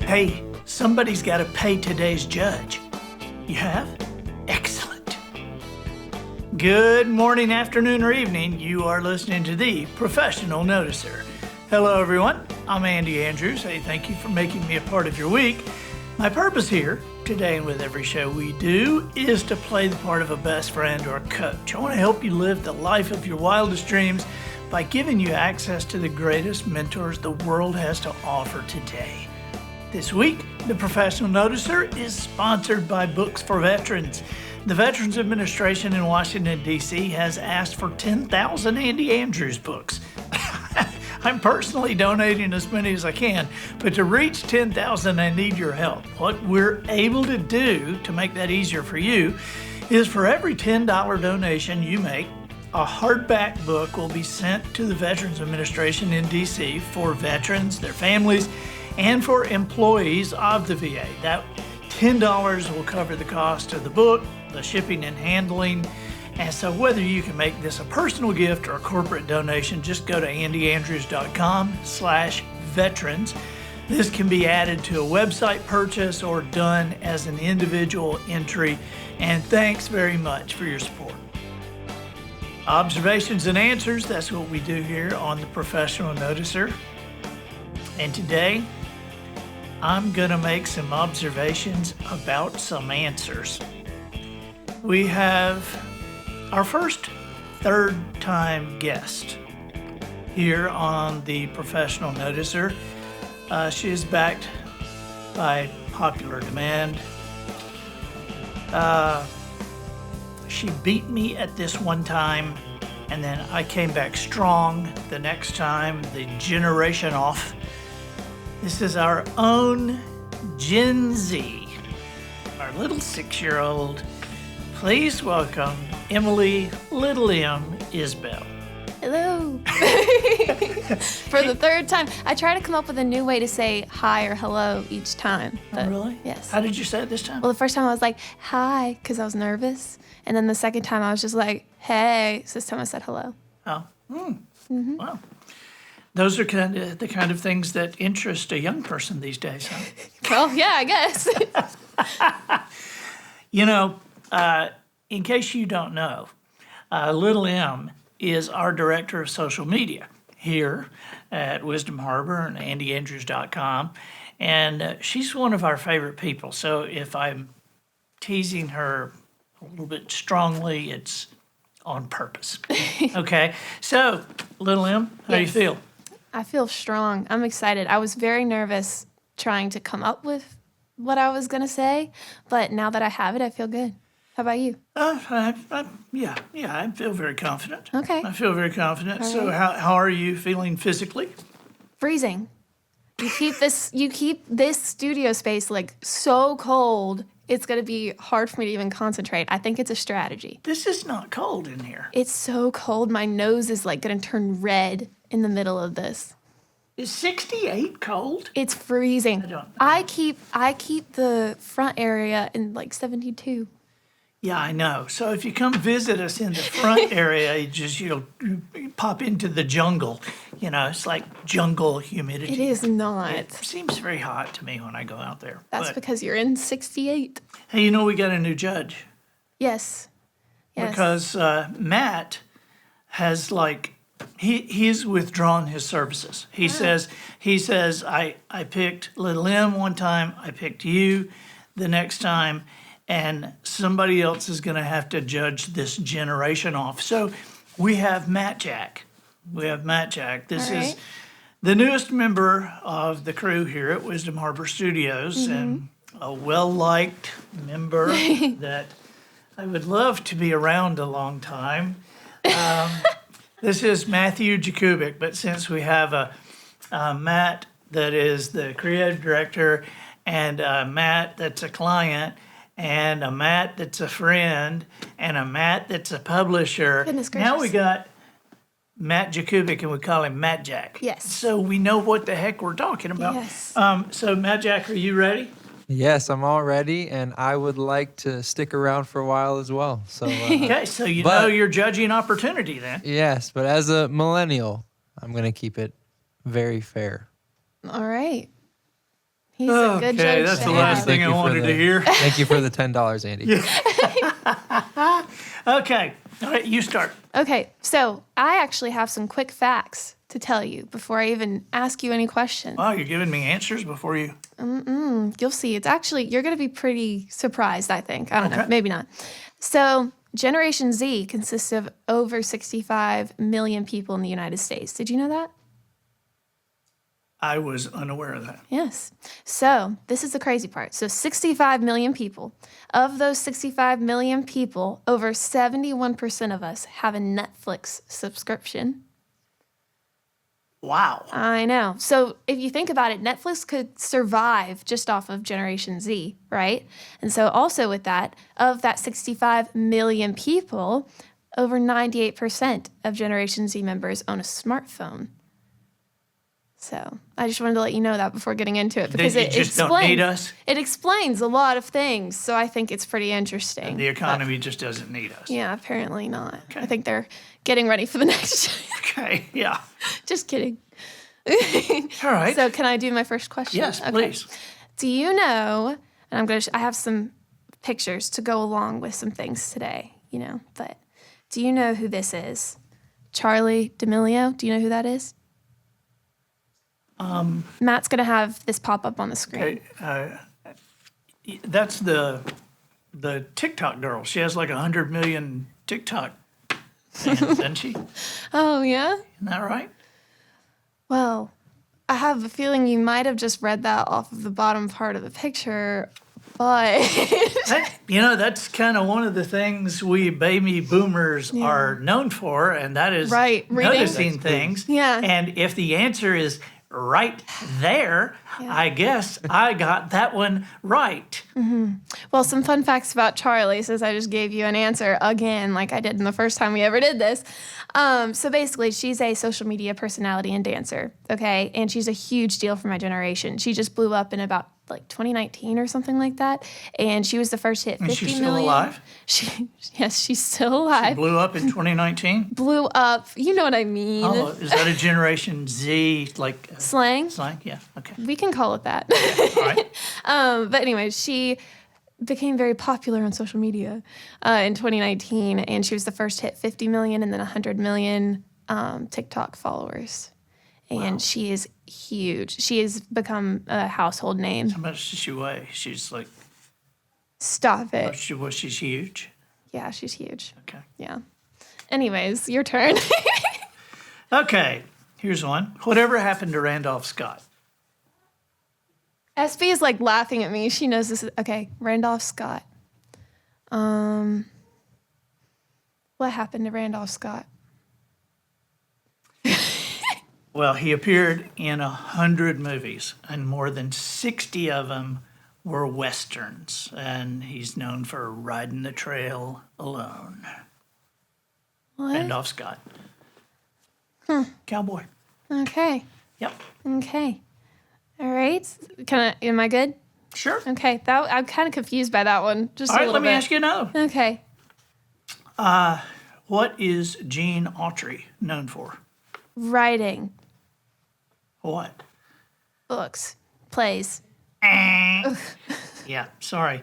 Hey, somebody's got to pay today's judge. You have? Excellent. Good morning, afternoon, or evening. You are listening to the Professional Noticer. Hello, everyone. I'm Andy Andrews. Hey, thank you for making me a part of your week. My purpose here today and with every show we do is to play the part of a best friend or a coach. I want to help you live the life of your wildest dreams by giving you access to the greatest mentors the world has to offer today. This week, the Professional Noticer is sponsored by Books for Veterans. The Veterans Administration in Washington, D.C. has asked for 10,000 Andy Andrews books. I'm personally donating as many as I can, but to reach 10,000, I need your help. What we're able to do to make that easier for you is for every $10 donation you make, a hardback book will be sent to the Veterans Administration in D.C. for veterans, their families, and for employees of the VA. That $10 will cover the cost of the book, the shipping and handling. And so whether you can make this a personal gift or a corporate donation, just go to andyandrews.com/veterans. This can be added to a website purchase or done as an individual entry. And thanks very much for your support. Observations and answers, that's what we do here on the Professional Noticer. And today, I'm going to make some observations about some answers. We have our first third-time guest here on the Professional Noticer. She is backed by popular demand. She beat me at this one time, and then I came back strong the next time, the generation off. This is our own Gen Z, our little 6-year-old. Please welcome Emily Little M. Isbell. Hello. For the third time. I try to come up with a new way to say hi or hello each time. But Oh, really? Yes. How did you say it this time? Well, the first time I was like, hi, because I was nervous. And then the second time I was just like, hey. So this time I said hello. Oh, Wow. Those are the kind of things that interest a young person these days, huh? Well, yeah, I guess. You know, in case you don't know, Little M is our director of social media here at Wisdom Harbor and andyandrews.com. And she's one of our favorite people. So if I'm teasing her a little bit strongly, it's on purpose. Okay? So, Little M, how do you Yes. feel? I feel strong. I'm excited. I was very nervous trying to come up with what I was going to say. But now that I have it, I feel good. How about you? Yeah, I feel very confident. Okay. I feel very confident. All So right. how are you feeling physically? Freezing. You keep this studio space like so cold, it's going to be hard for me to even concentrate. I think it's a strategy. This is not cold in here. It's so cold, my nose is like going to turn red in the middle of this. Is 68 cold? It's freezing. don't- I keep the front area in like 72. Yeah, I know. So if you come visit us in the front area, you pop into the jungle. You know, it's like jungle humidity. It is not. It seems very hot to me when I go out there. That's But, because you're in 68. hey, you know, we got a new judge. Yes. Because Matt has he's withdrawn his services. He says I picked Little M one time, I picked you the next time, and somebody else is going to have to judge this generation off. So we have Matt Jak. This All right. is the newest member of the crew here at Wisdom Harbor Studios, and a well-liked member that I would love to be around a long time. This is Matthew Jak, but since we have a Matt that is the creative director, and a Matt that's a client, and a Matt that's a friend, and a Matt that's a publisher. Goodness Now we gracious. got Matt Jak, and we call him Matt Jak. Yes. So we know what the heck we're talking about. Yes. So Matt Jak, are you ready? Yes, I'm all ready, and I would like to stick around for a while as well. So, Okay, so you But- know your judging opportunity then. yes, but as a millennial, I'm going to keep it very fair. All right. He's a good judge. that's to the have. last thing I wanted to hear. Thank you for the $10, Andy. Okay, all right, you start. Okay, so I actually have some quick facts to tell you before I even ask you any questions. Wow, you're giving me answers before you. You'll see. It's actually, you're going to be pretty surprised, I think. I don't know, Okay. maybe not. So, Generation Z consists of over 65 million people in the United States. Did you know that? I was unaware of that. Yes. So, this is the crazy part. So, 65 million people. Of those 65 million people, over 71% of us have a Netflix subscription. Wow. I know. So if you think about it, Netflix could survive just off of Generation Z, right? And so also with that, of that 65 million people, over 98% of Generation Z members own a smartphone. So I just wanted to let you know that before getting into it because You it just explains, don't need us. it explains a lot of things. So I think it's pretty interesting. The economy just doesn't need us. Yeah, apparently not. Okay. I think they're getting ready for the next. Okay, yeah. Just kidding. All right. So can I do my first question? Yes, Okay. please. Do you know, and I'm going to, I have some pictures to go along with some things today, but do you know who this is? Charlie D'Amelio, do you know who that is? Matt's going to have this pop up on the screen. Okay, that's the TikTok girl. She has like 100 million TikTok fans, doesn't she? Isn't Oh, yeah? that right? Well, I have a feeling you might have just read that off of the bottom part of the picture, but That's kind of one of the things we baby boomers are known for, and that is Right, reading. noticing things. Yeah. And if the answer is right there, I guess I got that one right. Well, some fun facts about Charlie, since I just gave you an answer again, like I did in the first time we ever did this. So basically, she's a social media personality and dancer, okay? And she's a huge deal for my generation. She just blew up in about like 2019 or something like that. And she was the first to hit 50 And she's million. still alive? Yes, she's still alive. Blew up in 2019? Blew up. You know what I mean. Oh, is that a Generation Z, like Slang. slang? Yeah, okay. We can call it that. All right. But anyway, she became very popular on social media in 2019, and she was the first to hit 50 million and then 100 million TikTok followers. And she is huge. She has become a household name. How much does she weigh? She's like, Stop it. she's huge. Yeah, she's huge. Okay. Yeah. Anyways, your turn. Okay, here's one. Whatever happened to Randolph Scott? SB is like laughing at me. She knows this. Okay, Randolph Scott. What happened to Randolph Scott? Well, he appeared in 100 movies, and more than 60 of them were Westerns. And he's known for Riding the Trail Alone. What? Randolph Scott. Cowboy. Okay. Yep. Okay. All right. Am I good? Sure. Okay. I'm kind of confused by that one. Just All a right, little let me bit. ask you another. Okay. What is Gene Autry known for? Writing, What? books, plays. Yeah, sorry.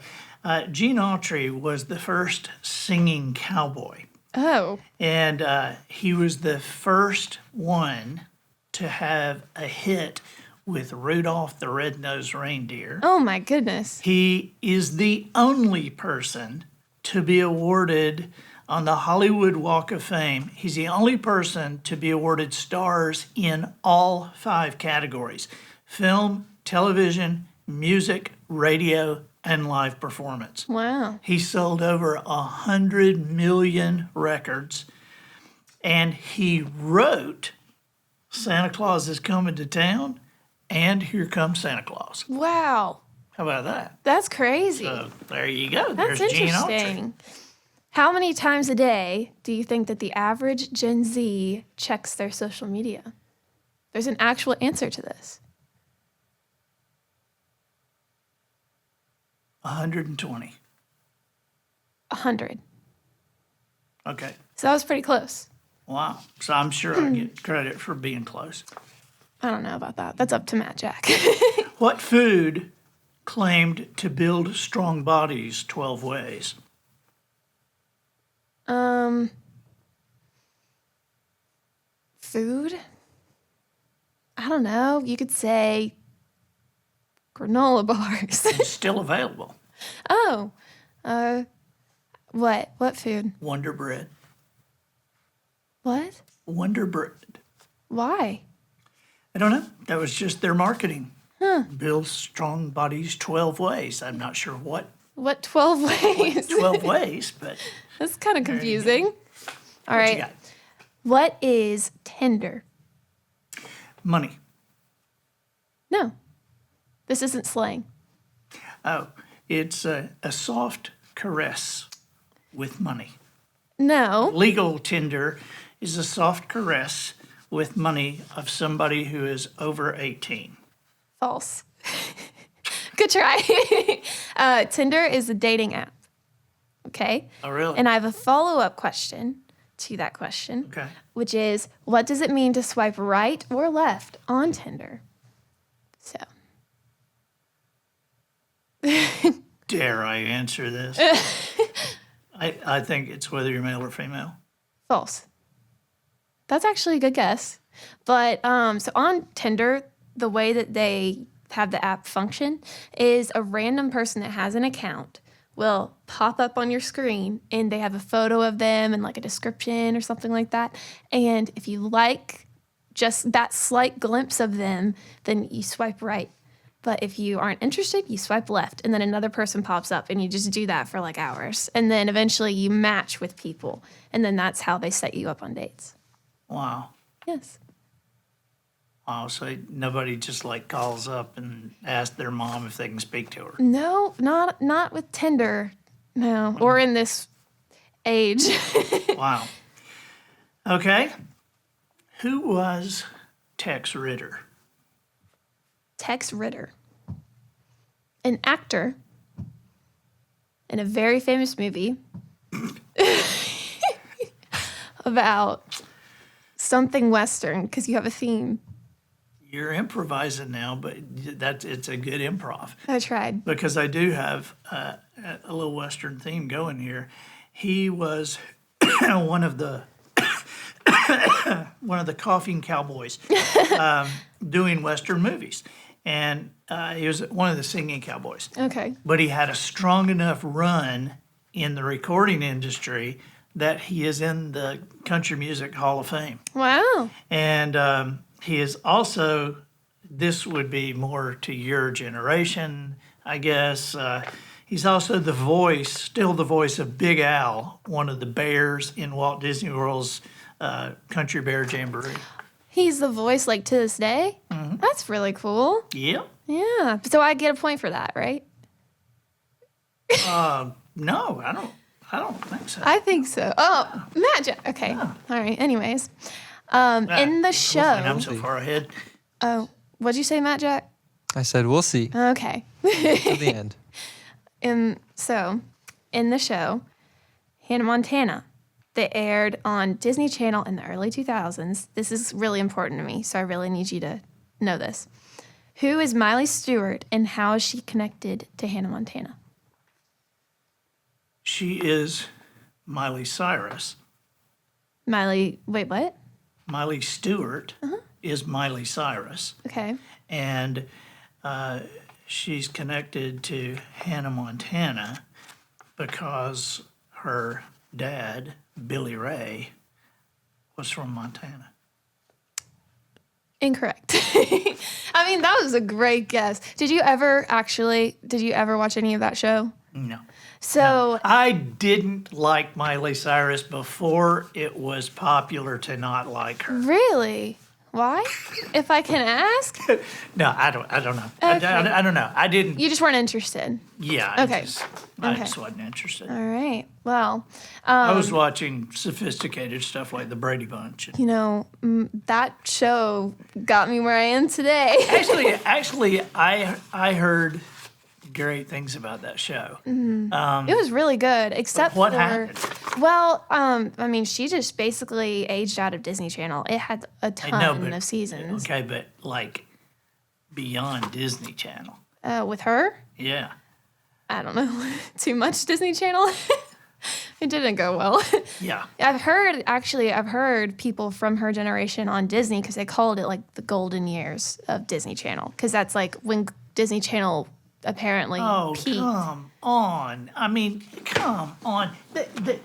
Gene Autry was the first singing cowboy. Oh. And he was the first one to have a hit with Rudolph the Red-Nosed Reindeer. Oh my goodness. He is the only person to be awarded on the Hollywood Walk of Fame. He's the only person to be awarded stars in all 5 categories: film, television, music, radio, and live performance. Wow. He sold over 100 million records, and he wrote Santa Claus is Coming to Town and Here Comes Santa Claus. Wow. How about that? That's crazy. So there you go. That's There's Gene Autry. interesting. How many times a day do you think that the average Gen Z checks their social media? There's an actual answer to this. 120. 100. Okay. So that was pretty close. Wow. So I'm sure I get credit for being close. I don't know about that. That's up to Matt Jak. What food claimed to build strong bodies 12 ways? Food? I don't know. You could say granola bars. It's still available. Oh. What? What food? Wonder Bread. What? Wonder Bread. Why? I don't know. That was just their marketing. Build strong bodies 12 ways. I'm not sure what What 12 ways? 12 ways, but That's kind of confusing. All what you right. got? What is Tinder? Money. No. This isn't slang. Oh, it's a soft caress with money. No. Legal Tinder is a soft caress with money of somebody who is over 18. False. Good try. Tinder is a dating app. Okay? Oh, really? And I have a follow-up question to that question, Okay. which is, what does it mean to swipe right or left on Tinder? So, Dare I answer this? I think it's whether you're male or female. false. That's actually a good guess. But so on Tinder, the way that they have the app function is a random person that has an account will pop up on your screen and they have a photo of them and like a description or something like that. And if you like just that slight glimpse of them, then you swipe right. But if you aren't interested, you swipe left. And then another person pops up and you just do that for like hours. And then eventually you match with people. And then that's how they set you up on dates. Wow. Yes. Wow. So nobody just like calls up and asks their mom if they can speak to her. No, not with Tinder. No. Or in this age. Wow. Okay. Who was Tex Ritter? Tex Ritter. An actor in a very famous movie about something Western, because you have a theme. You're improvising now, but it's a good improv I tried. because I do have a little Western theme going here. He was one of the coughing cowboys doing Western movies, and he was one of the singing cowboys. Okay. But he had a strong enough run in the recording industry that he is in the Country Music Hall of Fame. Wow. And he is also, this would be more to your generation, I guess. He's also still the voice of Big Al, one of the bears in Walt Disney World's Country Bear Jamboree. He's the voice like to this day? Mm-hmm. That's really cool. Yep. Yeah. So I get a point for that, right? No, I don't think so. I think so. Oh, Matt Jak. Okay. All right. Anyways, in the And show. I'm so far ahead. Oh, what'd you say, Matt Jak? I said, we'll see Okay. to the end. So, in the show, Hannah Montana, that aired on Disney Channel in the early 2000s. This is really important to me, so I really need you to know this. Who is Miley Stewart and how is she connected to Hannah Montana? She is Miley Cyrus. Wait, what? Miley Stewart is Miley Cyrus. Okay. And she's connected to Hannah Montana because her dad, Billy Ray, was from Montana. Incorrect. I mean, that was a great guess. Did you ever watch any of that show? No. So, I didn't like Miley Cyrus before it was popular to not like her. really? Why? If I can ask? No, I don't know. Okay. I don't know. I didn't. You just weren't interested. Yeah. Okay. I Okay. just wasn't interested. All right. Well, I was watching sophisticated stuff like the Brady Bunch. you know, that show got me where I am today. Actually, I heard great things about that show. It was really good, except what for happened? well, I mean, she just basically aged out of Disney Channel. It had a ton of seasons. Okay, but like beyond Disney Channel. With her, Yeah. I don't know, too much Disney Channel. It didn't go well. Yeah. I've heard people from her generation on Disney because they called it like the golden years of Disney Channel because that's like when Disney Channel apparently Oh, peaked. come on. I mean, come on. The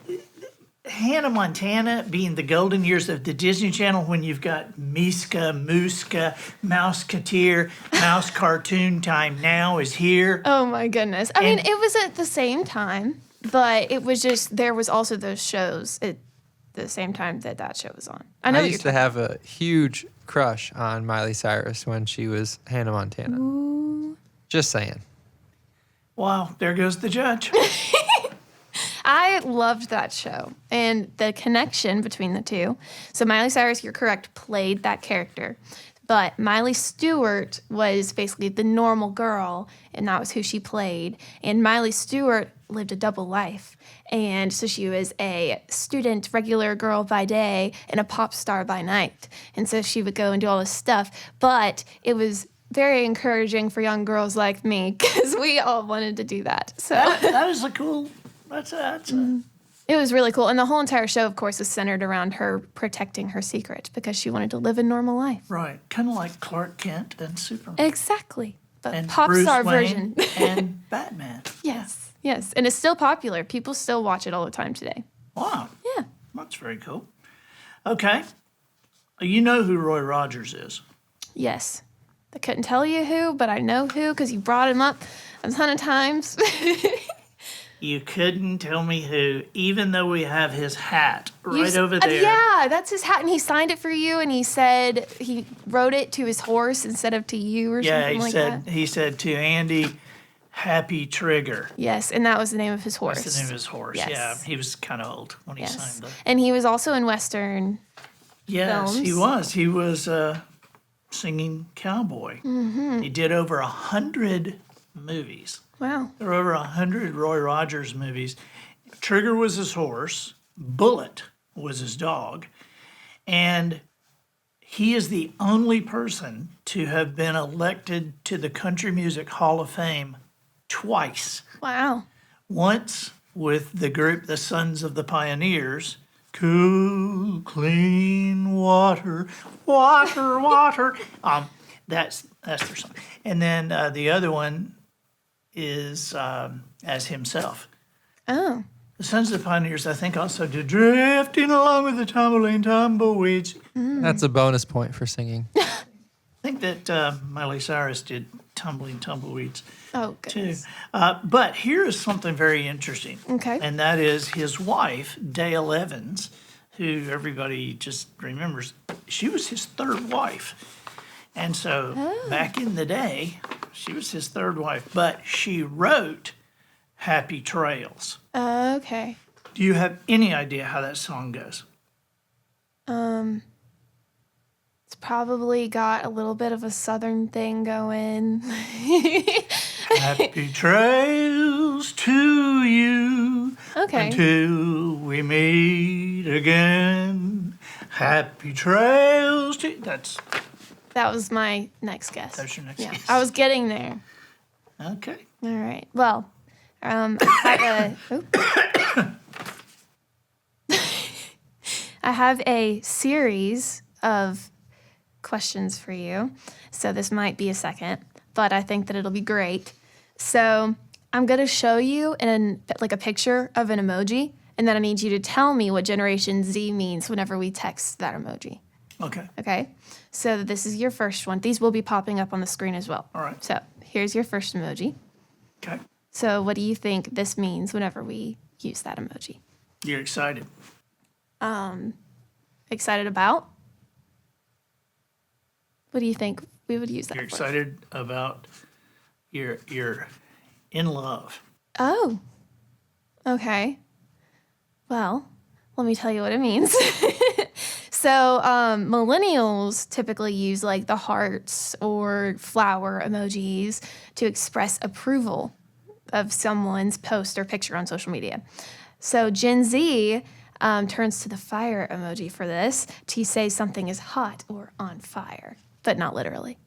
Hannah Montana being the golden years of the Disney Channel when you've got Miska, Mooska, Mouseketeer, Mouse Cartoon Time Now is here. Oh my goodness. I mean, it was at the same time, but it was just, there was also those shows at the same time that show was on. I know I what used you're to have a huge crush on Miley Cyrus when she was Hannah Montana. Ooh. Just saying. Wow, there goes the judge. I loved that show and the connection between the two. So Miley Cyrus, you're correct, played that character. But Miley Stewart was basically the normal girl, and that was who she played. And Miley Stewart lived a double life. And so she was a student, regular girl by day, and a pop star by night. And so she would go and do all this stuff. But it was very encouraging for young girls like me because we all wanted to do that. So That is a cool. That's a it was really cool. And the whole entire show, of course, was centered around her protecting her secret because she wanted to live a normal life. right, kind of like Clark Kent and Superman Exactly. But and pop Bruce star Wayne version. and Batman. Yes. Yes. And it's still popular. People still watch it all the time today. Wow, Yeah. that's very cool. Okay, you know who Roy Rogers is. Yes. I couldn't tell you who, but I know who because you brought him up a ton of times. You couldn't tell me who, even though we have his hat right over there. Yeah, that's his hat. And he signed it for you. And he said he wrote it to his horse instead of to you or Yeah, something he like said that. he said to Andy, "Happy Trigger." Yes. And that was the name of his horse. That's the name of his horse. Yes. Yeah, he was kind of old when he Yes. signed the. And he was also in Western. Yes, he films. was. He was singing cowboy. Mm-hmm. He did over 100 movies. Wow. There were over 100 Roy Rogers movies. Trigger was his horse. Bullet was his dog. And he is the only person to have been elected to the Country Music Hall of Fame twice. Wow. Once with the group The Sons of the Pioneers. Cool, clean water, water, water. That's their song. And then the other one is as himself. Oh. The Sons of the Pioneers, I think, also did Drifting Along with the Tumbling Tumbleweeds. That's a bonus point for singing. I think that Miley Cyrus did Tumbling Tumbleweeds Oh, too. goodness. But here is something very interesting. Okay. And that is his wife, Dale Evans, who everybody just remembers. She was his third wife. And so back in the day, she was his third wife. But she wrote Happy Trails. Okay. Do you have any idea how that song goes? It's probably got a little bit of a southern thing going. Happy trails to you Okay. until we meet again. Happy trails to That was my next guess. That's your next Yeah, guess. I was getting there. Okay. All right. Well, I have a series of questions for you. So this might be a second, but I think that it'll be great. So I'm going to show you like a picture of an emoji, and then I need you to tell me what Generation Z means whenever we text that emoji. Okay. Okay? So this is your first one. These will be popping up on the screen as well. All right. So here's your first emoji. Okay. So what do you think this means whenever we use that emoji? You're excited. Excited about? What do you think we would use that You're for? excited about you're in love. Oh. Okay. Well, let me tell you what it means. So millennials typically use like the hearts or flower emojis to express approval of someone's post or picture on social media. So Gen Z turns to the fire emoji for this to say something is hot or on fire, but not literally.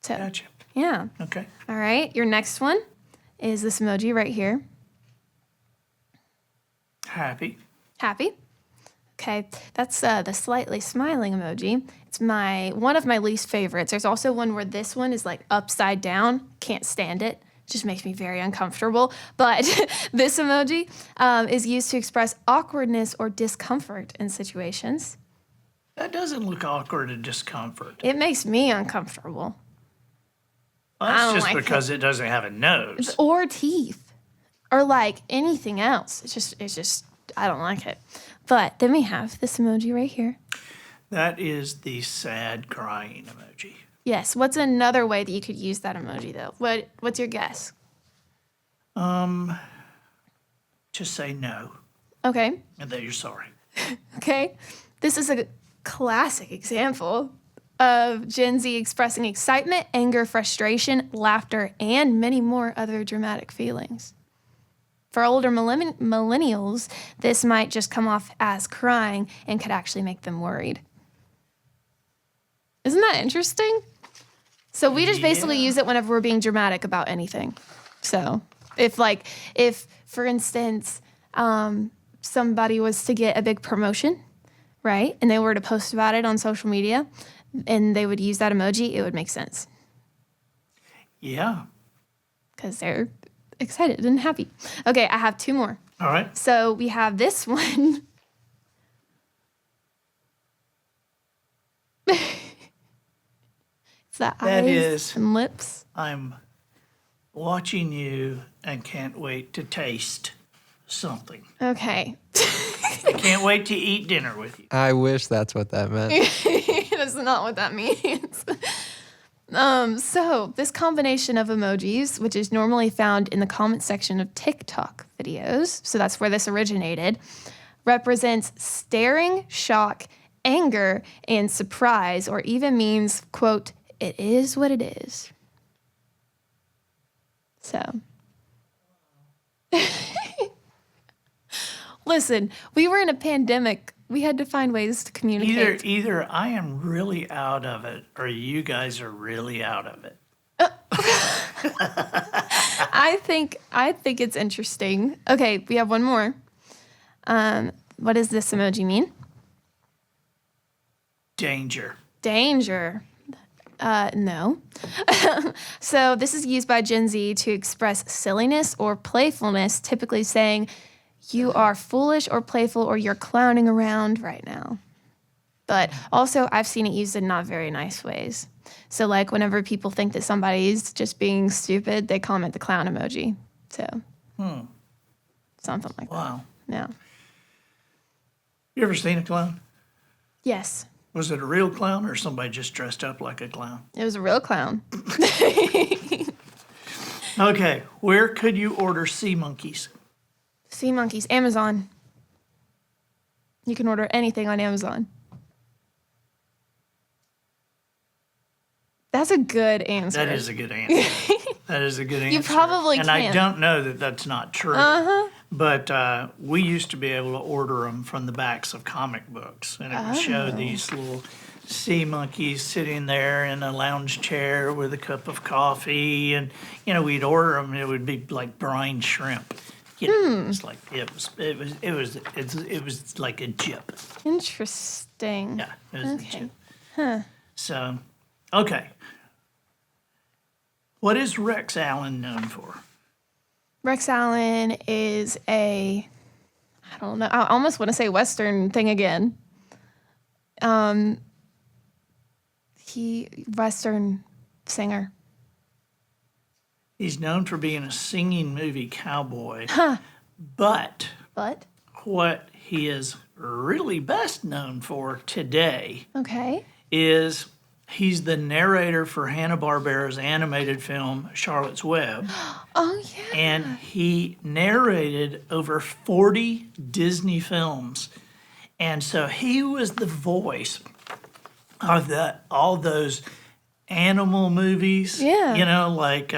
So, Gotcha. yeah. Okay. All right. Your next one is this emoji right here. Happy. Happy. Okay, that's the slightly smiling emoji. It's one of my least favorites. There's also one where this one is like upside down. Can't stand it. Just makes me very uncomfortable. But this emoji is used to express awkwardness or discomfort in situations. That doesn't look awkward and discomfort. It makes me uncomfortable. Well, I that's don't just like because it doesn't have a nose. Or teeth. Or like anything else. It's just I don't like it. But then we have this emoji right here. That is the sad crying emoji. Yes. What's another way that you could use that emoji though? What's your guess? Just say no, Okay. and then you're sorry. Okay. This is a classic example of Gen Z expressing excitement, anger, frustration, laughter, and many more other dramatic feelings. For older millennials, this might just come off as crying and could actually make them worried. Isn't that interesting? So we just basically Yeah. use it whenever we're being dramatic about anything. So if for instance, somebody was to get a big promotion, right? And they were to post about it on social media and they would use that emoji, it would make sense Yeah. because they're excited and happy. Okay, I have two more. All right. So we have this one. It's the That eyes is- and lips. I'm watching you and can't wait to taste something. Okay. I can't wait to eat dinner with you. I wish that's what that meant. That's not what that means. So this combination of emojis, which is normally found in the comment section of TikTok videos, so that's where this originated, represents staring, shock, anger, and surprise, or even means, quote, it is what it is. So. Listen, we were in a pandemic. We had to find ways to communicate. Either I am really out of it or you guys are really out of it. I think it's interesting. Okay, we have one more. What does this emoji mean? Danger. Danger. No. So this is used by Gen Z to express silliness or playfulness, typically saying you are foolish or playful or you're clowning around right now. But also I've seen it used in not very nice ways. So like whenever people think that somebody's just being stupid, they comment the clown emoji. So something like Wow. that. Yeah. You ever seen a clown? Yes. Was it a real clown or somebody just dressed up like a clown? It was a real clown. Okay, where could you order sea monkeys? Sea monkeys, Amazon. You can order anything on Amazon. That's a good answer. That is a good answer. That is a good answer. You probably and I can. don't know that that's not true. But we used to be able to order them from the backs of comic books, and it would show these little sea monkeys sitting there in a lounge chair with a cup of coffee, and we'd order them, and it would be like brine shrimp. It's like it was like a jip. Interesting. Yeah, it was a Okay. jip. So, okay. What is Rex Allen known for? Rex Allen is I don't know, I almost want to say Western thing again. Western singer. He's known for being a singing movie cowboy. But But, what he is really best known for today okay. is he's the narrator for Hanna-Barbera's animated film Charlotte's Web. Oh, yeah. And he narrated over 40 Disney films. And so he was the voice of all those animal movies. Yeah. Like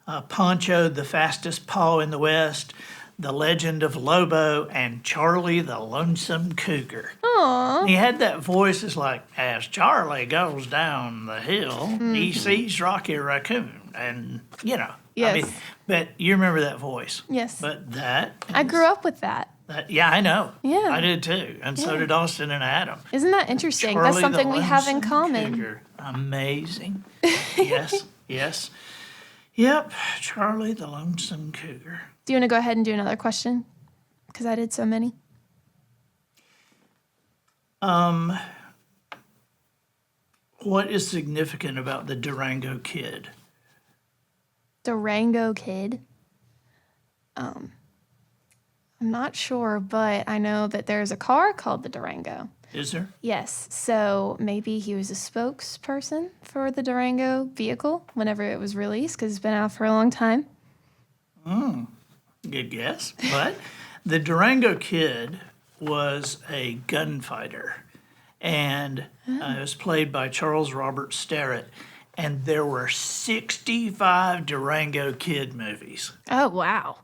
Poncho, the fastest paw in the West, The Legend of Lobo, and Charlie the Lonesome Cougar. Aw. He had that voice. It's like, as Charlie goes down the hill, he sees Rocky Raccoon. And, Yes. but you remember that voice. Yes. But that. I grew up with that. Yeah, I know. Yeah. I did too. And so did Austin and Adam. Isn't that interesting? Charlie That's something the we have in Lonesome common. Cougar. Amazing. Yes, yes. Yep, Charlie the Lonesome Cougar. Do you want to go ahead and do another question? Because I did so many. What is significant about the Durango Kid? Durango Kid. I'm not sure, but I know that there's a car called the Durango. Is there? Yes, so maybe he was a spokesperson for the Durango vehicle whenever it was released, because it's been out for a long time. Good guess. But the Durango Kid was a gunfighter, and it was played by Charles Robert Starrett. And there were 65 Durango Kid movies. Oh, wow.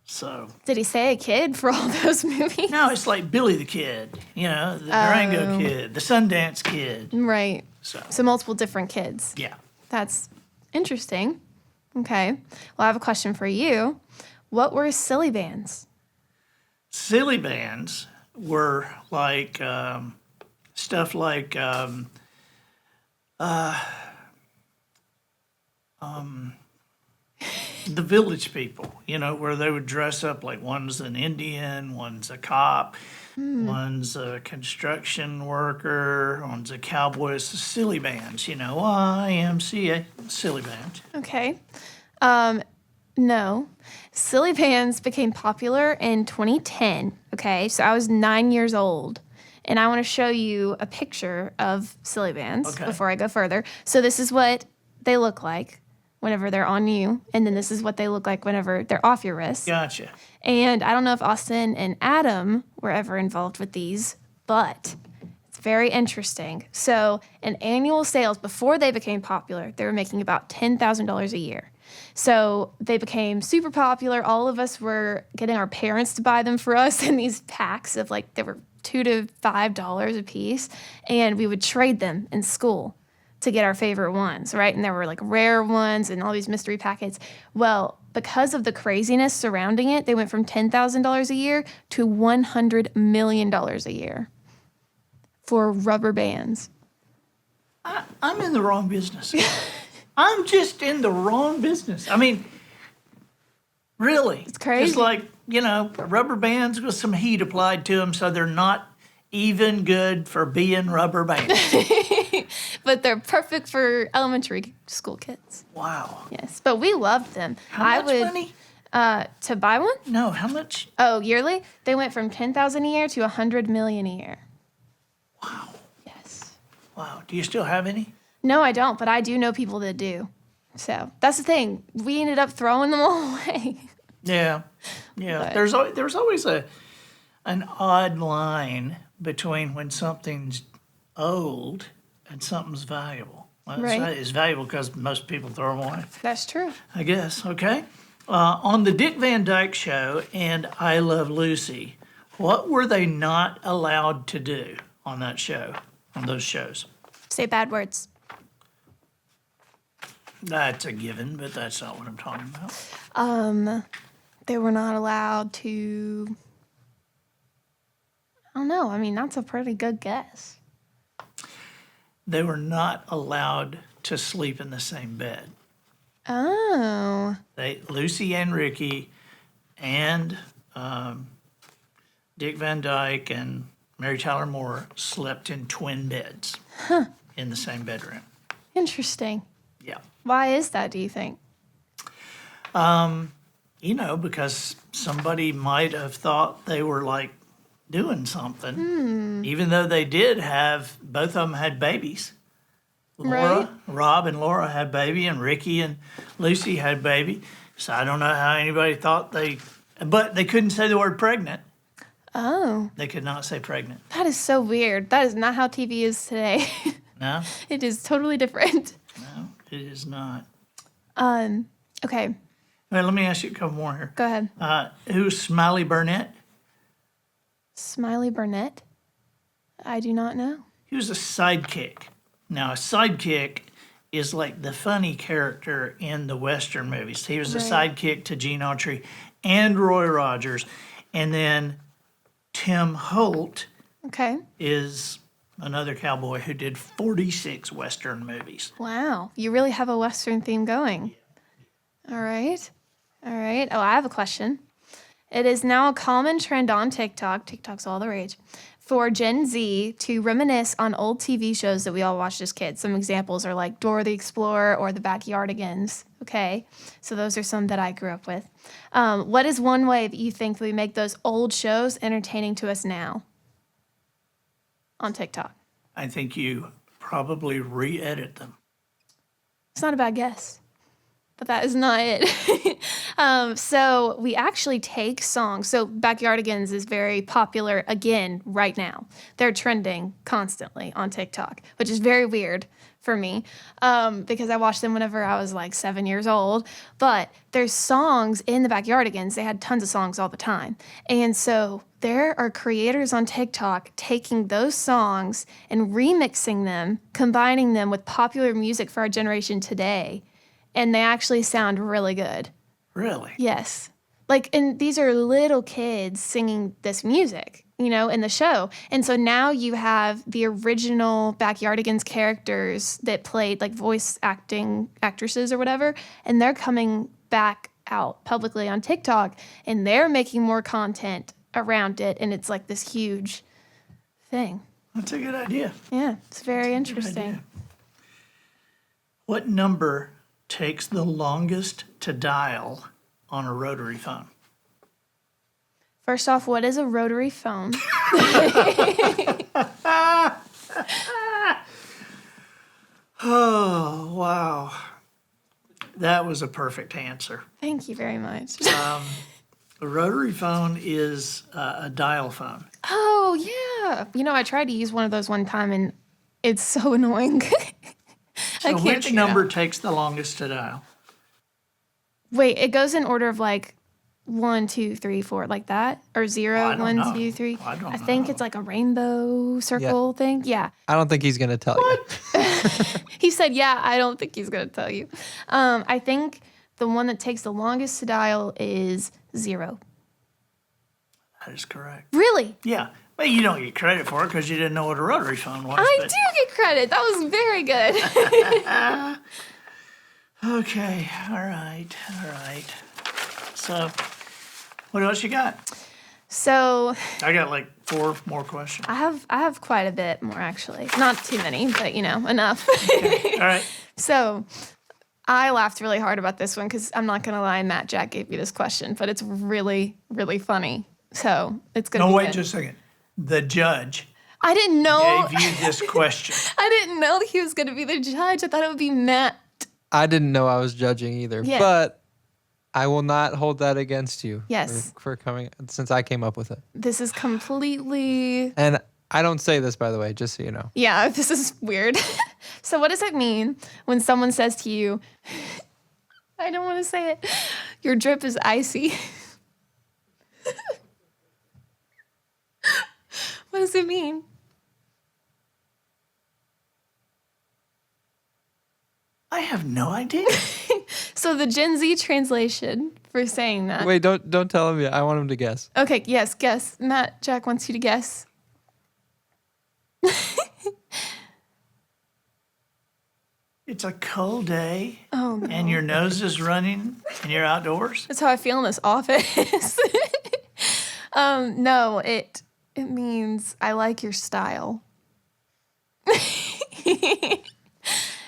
So Did he say a kid for all those movies? no, it's like Billy the Kid, the Durango Kid, the Sundance Kid. Right. So multiple different kids. yeah. That's interesting. Okay. Well, I have a question for you. What were silly bands? Silly bands were like stuff like the Village People, where they would dress up like one's an Indian, one's a cop, one's a construction worker, one's a cowboy. It's the silly bands, YMCA, silly bands. Okay. No. Silly bands became popular in 2010. Okay. So I was 9 years old. And I want to show you a picture of silly bands before I go further. So this is what they look like whenever they're on you. And then this is what they look like whenever they're off your wrist. Gotcha. And I don't know if Austin and Adam were ever involved with these, but it's very interesting. So in annual sales, before they became popular, they were making about $10,000 a year. So they became super popular. All of us were getting our parents to buy them for us in these packs of they were $2 to $5 a piece. And we would trade them in school to get our favorite ones, right? And there were rare ones and all these mystery packets. Well, because of the craziness surrounding it, they went from $10,000 a year to $100 million a year for rubber bands. I'm in the wrong business. I'm just in the wrong business. I mean, really. It's crazy. It's like, rubber bands with some heat applied to them so they're not even good for being rubber bands. But they're perfect for elementary school kids. Wow. Yes, but we loved them. How much money? To buy one? No, how much? Oh, yearly? They went from $10,000 a year to $100 million a year. Wow. Yes. Wow. Do you still have any? No, I don't, but I do know people that do. So that's the thing. We ended up throwing them all away. Yeah. But- There's always an odd line between when something's old and something's valuable. Well, Right. It's valuable because most people throw them away, That's true. I guess. Okay. On the Dick Van Dyke Show and I Love Lucy, what were they not allowed to do on that show, on those shows? Say bad words. That's a given, but that's not what I'm talking about. They were not allowed to. I don't know. I mean, that's a pretty good guess. They were not allowed to sleep in the same bed. Oh. Lucy and Ricky and Dick Van Dyke and Mary Tyler Moore slept in twin beds in the same bedroom. Interesting. Yeah. Why is that, do you think? Because somebody might have thought they were doing something, even though they did both of them had babies. Right. Rob and Laura had baby, and Ricky and Lucy had baby. So I don't know how anybody thought but they couldn't say the word pregnant. Oh. They could not say pregnant. That is so weird. That is not how TV is today. No, It is totally different. no, it is not. Okay, Wait, let me ask you a couple more here. go ahead. Who's Smiley Burnett? Smiley Burnett? I do not know. He was a sidekick. Now, a sidekick is like the funny character in the Western movies. He was a Right. sidekick to Gene Autry and Roy Rogers. And then Tim Holt Okay. is another cowboy who did 46 Western movies. Wow. You really have a Western theme going. All right. All right. Oh, I have a question. It is now a common trend on TikTok. TikTok's all the rage. For Gen Z to reminisce on old TV shows that we all watched as kids. Some examples are like Dora the Explorer or The Backyardigans. Okay, so those are some that I grew up with. What is one way that you think that we make those old shows entertaining to us now on TikTok? I think you probably re-edit them. It's not a bad guess, but that is not it. So we actually take songs. So Backyardigans is very popular again right now. They're trending constantly on TikTok, which is very weird for me because I watched them whenever I was like 7 years old. But there's songs in the Backyardigans. They had tons of songs all the time. And so there are creators on TikTok taking those songs and remixing them, combining them with popular music for our generation today. And they actually sound really good. Really? Yes. Like, and these are little kids singing this music, you know, in the show. And so now you have the original Backyardigans characters that played like voice actresses or whatever, and they're coming back out publicly on TikTok and they're making more content around it. And it's like this huge thing. That's a good idea. Yeah, it's very Good interesting. idea. What number takes the longest to dial on a rotary phone? First off, what is a rotary phone? Oh, wow. That was a perfect answer. Thank you very much. A rotary phone is a dial phone. Oh, yeah. You know, I tried to use one of those one time and it's so annoying. So which number takes the longest to dial? Wait, it goes in order of like 1, 2, 3, 4, like that? Or 0, I don't 1, know. 2, 3? I don't think know. it's like a rainbow circle thing. Yeah. I don't think he's going to tell you. He said, yeah, I don't think he's going to tell you. I think the one that takes the longest to dial is 0. That is correct. Really? Yeah. Well, you don't get credit for it because you didn't know what a rotary phone was. I but- do get credit. That was very good. Okay. All right. So, what else you got? So I got like 4 more questions. I have quite a bit more actually. Not too many, but you know, enough. All right. So I laughed really hard about this one because I'm not gonna lie, Matt Jak gave me this question, but it's really, really funny. So it's gonna No, be wait good. just a second. The judge I didn't know gave you this question. I didn't know that he was gonna be the judge. I thought it would be Matt. I didn't know I was judging either, Yeah. but I will not hold that against you. Yes. For coming, since I came up with it. This is completely And I don't say this, by the way, just so you know. yeah, this is weird. So what does it mean when someone says to you, I don't want to say it, your drip is icy? What does it mean? I have no idea. So the Gen Z translation for saying that. Wait, don't tell him yet. I want him to guess. Okay, yes, guess. Matt Jak wants you to guess. It's a cold day Oh no. and your nose is running and you're outdoors. That's how I feel in this office. No, it means I like your style.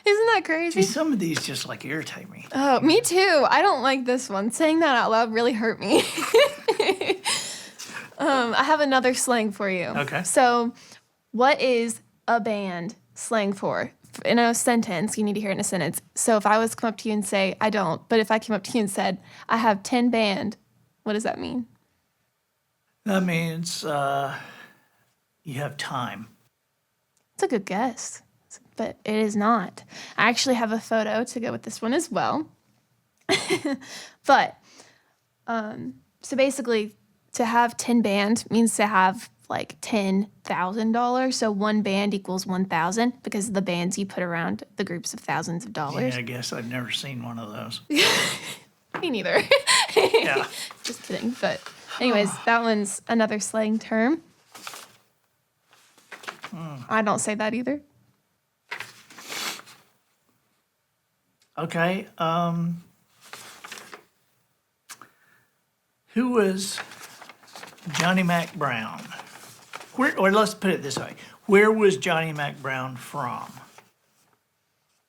Isn't that crazy? See, some of these just like irritate me. Oh, me too. I don't like this one. Saying that out loud really hurt me. I have another slang for you. Okay. So, what is a band slang for? In a sentence, you need to hear it in a sentence. So, if I was to come up to you and say, I don't, but if I came up to you and said, I have 10 band, what does that mean? That means you have time. It's a good guess, but it is not. I actually have a photo to go with this one as well. But so basically, to have 10 band means to have like $10,000. So one band equals 1,000 because of the bands you put around the groups of thousands of dollars. Yeah, I guess I've never seen one of those. Me neither. Yeah. Just kidding. But anyways, that one's another slang term. I don't say that either. Okay. Who was Johnny Mac Brown? Or let's put it this way. Where was Johnny Mac Brown from?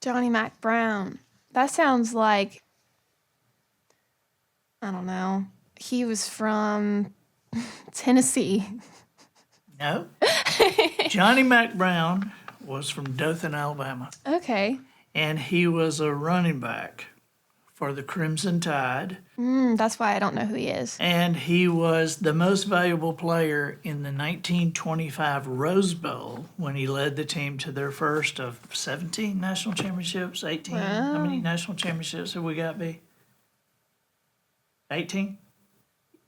Johnny Mac Brown. That sounds like, I don't know. He was from Tennessee. No. Johnny Mac Brown was from Dothan, Alabama. Okay. And he was a running back for the Crimson Tide. That's why I don't know who he is. And he was the most valuable player in the 1925 Rose Bowl when he led the team to their first of 17 national championships, 18. How many national championships have we got, B? 18?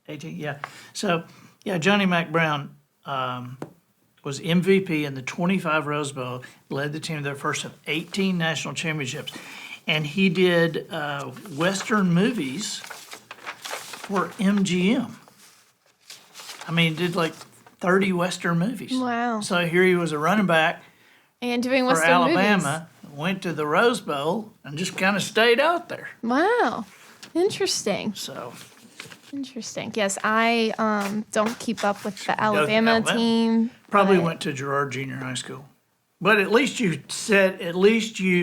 18, yeah. So, yeah, Johnny Mac Brown was MVP in the 25 Rose Bowl, led the team to their first of 18 national championships. And he did Western movies for MGM. I mean, did like 30 Western movies. Wow. So here he was a running back And doing for Western Alabama, went to the Rose Bowl, and just kind of stayed out there. movies. Wow. Interesting. So, Interesting. Yes, I don't keep up with the Alabama Alabama. team. probably but- went to Girard Junior High School. But at least you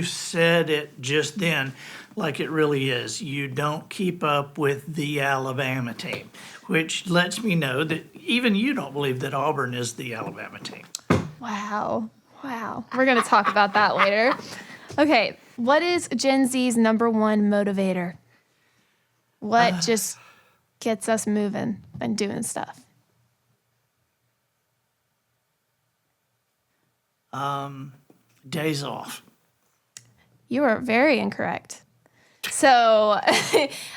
said it just then like it really is. You don't keep up with the Alabama team, which lets me know that even you don't believe that Auburn is the Alabama team. Wow. Wow. We're going to talk about that later. Okay. What is Gen Z's number one motivator? What just gets us moving and doing stuff? Days off. You are very incorrect. So,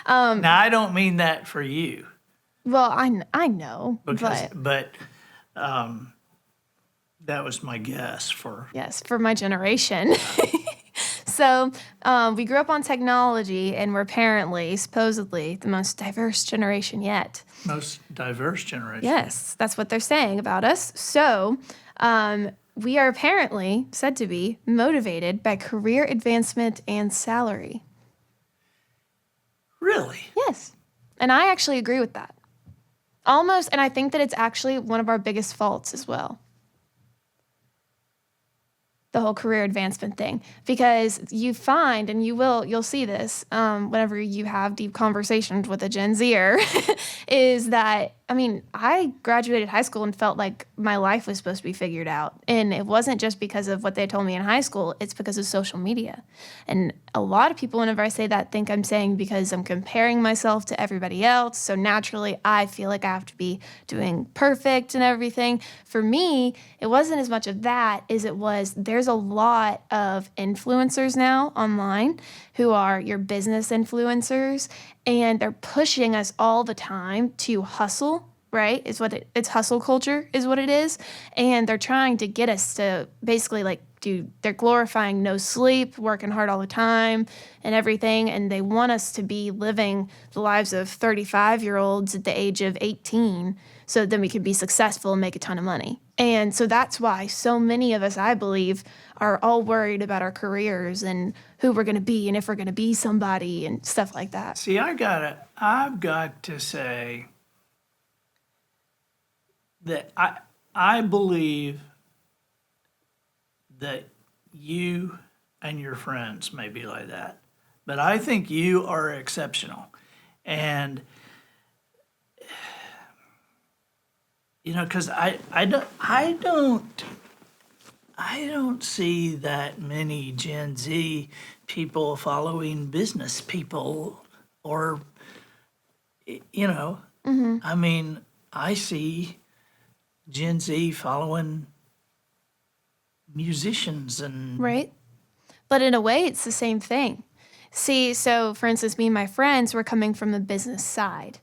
Now, I don't mean that for you, well, I know, because, but that was my guess for. yes, for my generation. So, we grew up on technology, and we're apparently, supposedly, the most diverse generation yet. Most diverse generation. Yes, that's what they're saying about us. So, we are apparently said to be motivated by career advancement and salary. Really? Yes. And I actually agree with that. Almost, and I think that it's actually one of our biggest faults as well. The whole career advancement thing, because you find, and you'll see this whenever you have deep conversations with a Gen Zer, is that, I mean, I graduated high school and felt like my life was supposed to be figured out. And it wasn't just because of what they told me in high school, it's because of social media. And a lot of people, whenever I say that, think I'm saying because I'm comparing myself to everybody else. So naturally, I feel like I have to be doing perfect and everything. For me, it wasn't as much of that as it was, there's a lot of influencers now online who are your business influencers, and they're pushing us all the time to hustle, right? It's hustle culture is what it is. And they're trying to get us to basically they're glorifying no sleep, working hard all the time and everything. And they want us to be living the lives of 35-year-olds at the age of 18 so then we can be successful and make a ton of money. And so that's why so many of us, I believe, are all worried about our careers and who we're going to be and if we're going to be somebody and stuff like that. See, I've got to say that I believe that you and your friends may be like that, but I think you are exceptional. And because I don't see that many Gen Z people following business people, or I mean, I see Gen Z following musicians and Right? But in a way, it's the same thing. See, so for instance, me and my friends were coming from the business side.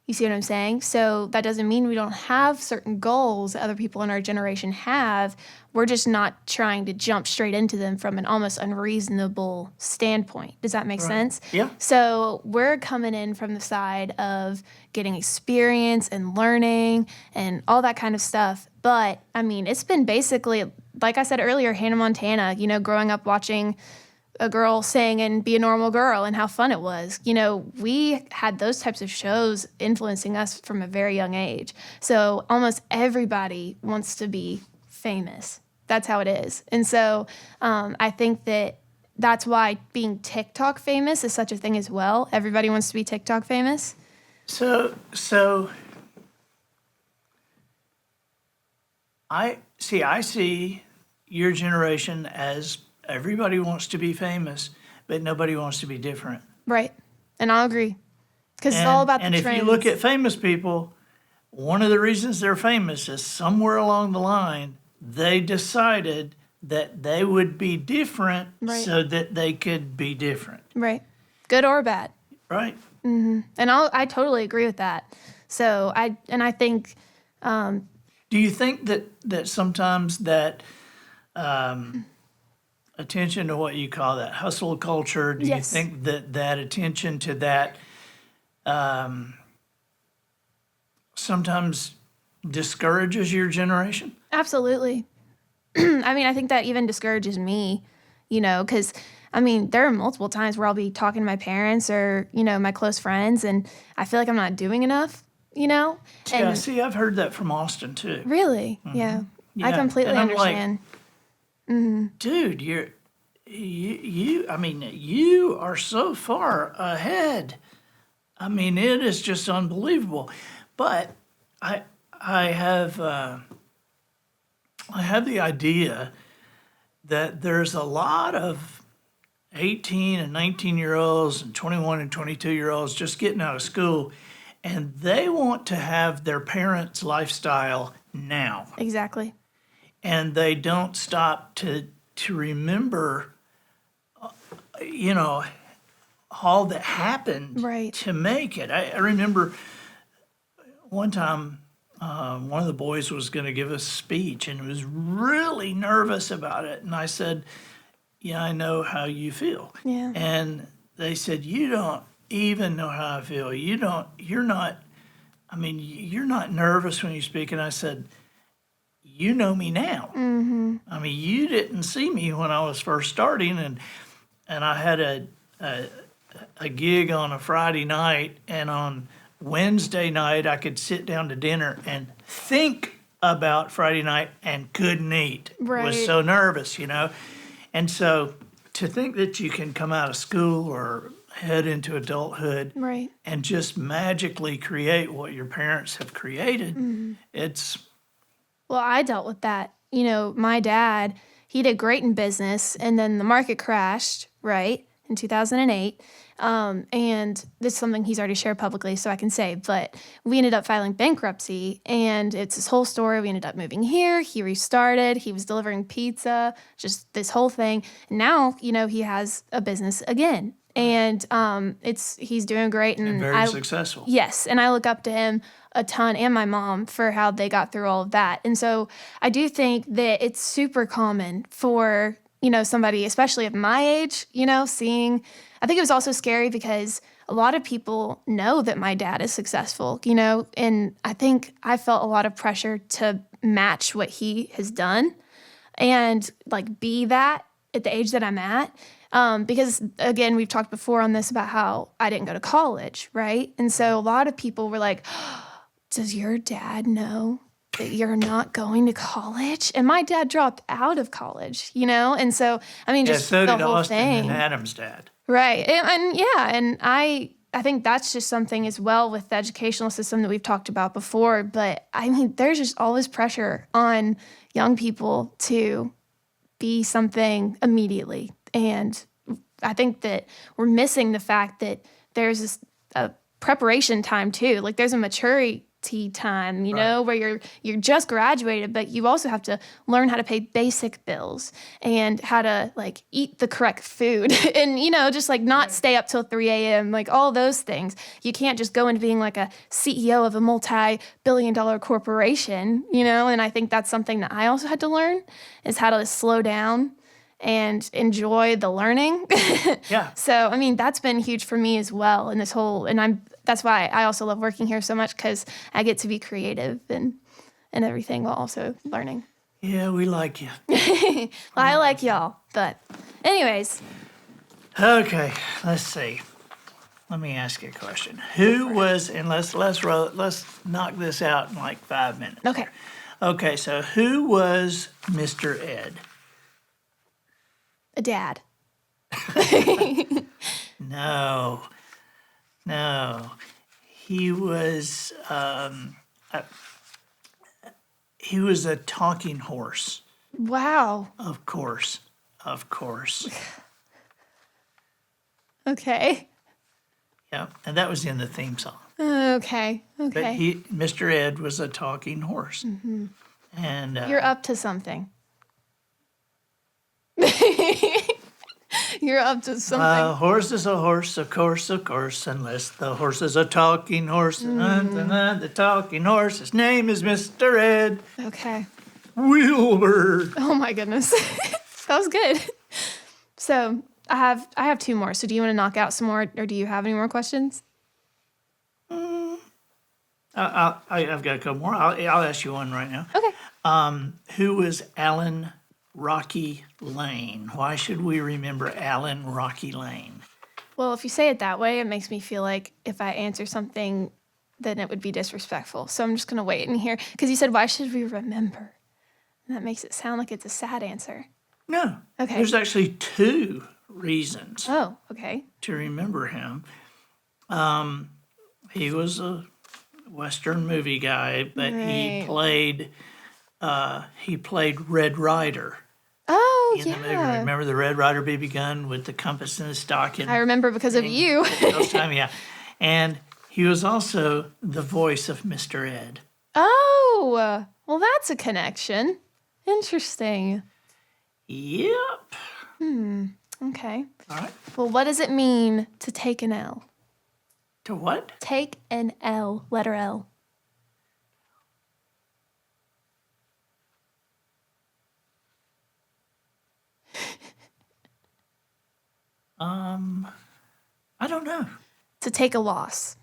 You see what I'm saying? So that doesn't mean we don't have certain goals that other people in our generation have. We're just not trying to jump straight into them from an almost unreasonable standpoint. Does that make sense? Yeah. So we're coming in from the side of getting experience and learning and all that kind of stuff. But I mean, it's been basically, like I said earlier, Hannah Montana, growing up watching a girl sing and be a normal girl and how fun it was. We had those types of shows influencing us from a very young age. So almost everybody wants to be famous. That's how it is. And so I think that's why being TikTok famous is such a thing as well. Everybody wants to be TikTok famous. So I see your generation as everybody wants to be famous, but nobody wants to be different. Right. And I'll agree. Because it's all about the trends. And if you look at famous people, one of the reasons they're famous is somewhere along the line, they decided that they would be different so that they could be different. Right. Good or bad. Right. Mm-hmm. And I totally agree with that. So I think... Do you think that sometimes that... attention to what you call that hustle culture, do Yes. you think that attention to that sometimes discourages your generation? Absolutely. I mean, I think that even discourages me, because, there are multiple times where I'll be talking to my parents or, my close friends, and I feel like I'm not doing enough, Yeah, And see, I've heard that from Austin too. really, yeah. I Yeah, completely and I'm like, understand. Dude, you are so far ahead. It is just unbelievable. But I have the idea that there's a lot of 18 and 19-year-olds and 21 and 22-year-olds just getting out of school, and they want to have their parents' lifestyle now. Exactly. And they don't stop to remember, all that happened to make it. I remember one time one of the boys was going to give a speech and was really nervous about it. And I said, yeah, I know how you feel. Yeah. And they said, you don't even know how I feel. You're not nervous when you speak. And I said, you know me now. Mm-hmm. You didn't see me when I was first starting, and I had a gig on a Friday night, and on Wednesday night I could sit down to dinner and think about Friday night and couldn't eat. Right. Was so nervous, And so to think that you can come out of school or head into adulthood and just magically create what your parents have created, it's... Well, I dealt with that. My dad, he did great in business, and then the market crashed, in 2008. And this is something he's already shared publicly, so I can say, but we ended up filing bankruptcy, and it's this whole story. We ended up moving here. He restarted. He was delivering pizza, just this whole thing. And now, he has a business again. And he's doing great. And very successful. Yes, and I look up to him a ton, and my mom, for how they got through all of that. And so I do think that it's super common for, somebody, especially at my age, seeing... I think it was also scary because a lot of people know that my dad is successful, and I think I felt a lot of pressure to match what he has done and be that at the age that I'm at. Because again, we've talked before on this about how I didn't go to college, right? And so a lot of people were like, does your dad know that you're not going to college? And my dad dropped out of college, and so, just so the did whole Austin thing. and Adam's dad. Right. And I think that's just something as well with the educational system that we've talked about before. But there's just all this pressure on young people to be something immediately. And I think that we're missing the fact that there's a preparation time too. There's a maturity time, where you're just graduated, but you also have to learn how to pay basic bills and how to like eat the correct food and just like not stay up till 3 a.m. like all those things. You can't just go into being like a CEO of a multi-billion-dollar corporation, and I think that's something that I also had to learn is how to slow down and enjoy the learning. Yeah. So, I mean, that's been huge for me as well. And that's why I also love working here so much, because I get to be creative and everything while also learning. Yeah, we like you. Well, I like y'all, but anyways. Okay, let's see. Let me ask you a question. Who was, and let's knock this out in like 5 minutes. Okay. Okay, so who was Mr. Ed? A dad. No. He was a talking horse. Wow. Of course. Okay. Yeah, and that was in the theme song. Okay. But Mr. Ed was a talking horse. Mm-hmm. And You're up to something. You're up to something. A horse is a horse, of course, unless the horse is a talking horse. The talking horse, his name is Mr. Ed Okay. Wilbur. Oh my goodness. That was good. So I have 2 more. So do you want to knock out some more, or do you have any more questions? I've got a couple more. I'll ask you one right now. Okay. Who was Alan Rocky Lane? Why should we remember Alan Rocky Lane? Well, if you say it that way, it makes me feel like if I answer something, then it would be disrespectful. So I'm just going to wait and hear. Because you said, why should we remember? And that makes it sound like it's a sad answer. No. Okay. There's actually 2 reasons Oh, okay. to remember him. He was a Western movie guy, but he Right. played Red Ryder Oh, in the movie. yeah. Remember the Red Ryder BB gun with the compass and the stocking? I remember because of you. Those time, yeah. And he was also the voice of Mr. Ed. Oh, well, that's a connection. Interesting. Yep. Okay. All right. Well, what does it mean to take an L? To what? Take an L, letter L. I don't know. To take a loss.